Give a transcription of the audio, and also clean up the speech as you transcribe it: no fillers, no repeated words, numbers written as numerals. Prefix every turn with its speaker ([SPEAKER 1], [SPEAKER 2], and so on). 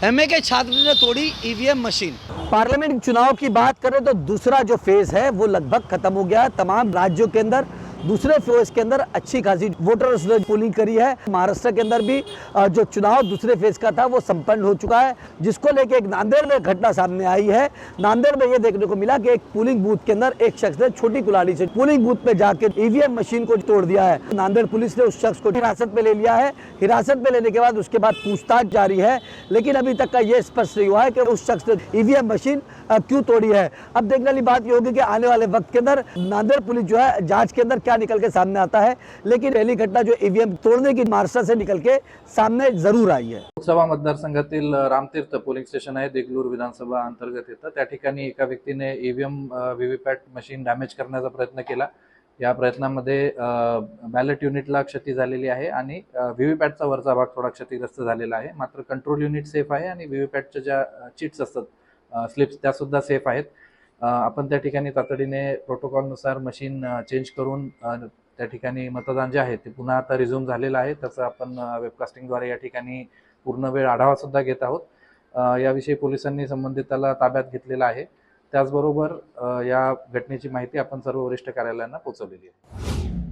[SPEAKER 1] MA के छात्र ने तोड़ी ईवीएम मशीन।
[SPEAKER 2] पार्लियामेंट चुनाव की बात करें तो दूसरा जो फेज है वो लगभग खत्म हो गया है। तमाम राज्यों के अंदर दूसरे फेज के अंदर अच्छी खासी वोटर्स ने पोलिंग करी है। महाराष्ट्र के अंदर भी जो चुनाव दूसरे फेज का था वो संपन्न हो चुका है, जिसको लेके एक नांदेड़ में घटना सामने आई है। नांदेड़ में ये देखने को मिला कि एक पोलिंग बूथ के अंदर एक शख्स ने छोटी कुल्हाड़ी से पोलिंग बूथ में जाकर ईवीएम मशीन को तोड़ दिया है। नांदेड़ पुलिस ने उस शख्स को हिरासत में ले लिया है। हिरासत में लेने के बाद उसके बाद पूछताछ जारी है, लेकिन अभी तक का ये स्पष्ट नहीं हुआ है कि उस शख्स ने ईवीएम मशीन क्यों तोड़ी है। अब देखने वाली बात ये होगी कि आने वाले वक्त के अंदर नांदेड़ पुलिस जो है जांच के अंदर क्या निकल के सामने आता है, लेकिन पहली घटना जो ईवीएम तोड़ने की महाराष्ट्र से निकल के सामने जरूर आई है।
[SPEAKER 3] लोकसभा मतदारसंघातील रामतीर्थ पोलिंग स्टेशन आहे, देगलूर विधानसभा अंतर्गत येतं। त्या ठिकाणी एका व्यक्तीने ईव्हीएम व्हीव्हीपॅट मशीन डॅमेज करण्याचा प्रयत्न केला। या प्रयत्नामध्ये बॅलेट युनिटला क्षती झालेली आहे आणि व्हीव्हीपॅटचा वरचा भाग थोडा क्षतिग्रस्त झालेला आहे। मात्र कंट्रोल युनिट सेफ आहे आणि व्हीव्हीपॅटच्या ज्या चिट्स असतात स्लिप्स त्या सुद्धा सेफ आहेत। आपण त्या ठिकाणी तातडीने प्रोटोकॉलनुसार मशीन चेंज करून त्या ठिकाणी मतदान जे आहे ते पुन्हा आता रिझ्यूम झालेलं आहे। त्याचं आपण वेबकास्टिंगद्वारे या ठिकाणी पूर्ण वेळ आढावा सुद्धा घेत आहोत। याविषयी पोलिसांनी संबंधिताला ताब्यात घेतलेला आहे। त्याचबरोबर या घटनेची माहिती आपण सर्व वरिष्ठ कार्यालयांना पोहोचवलेली आहे।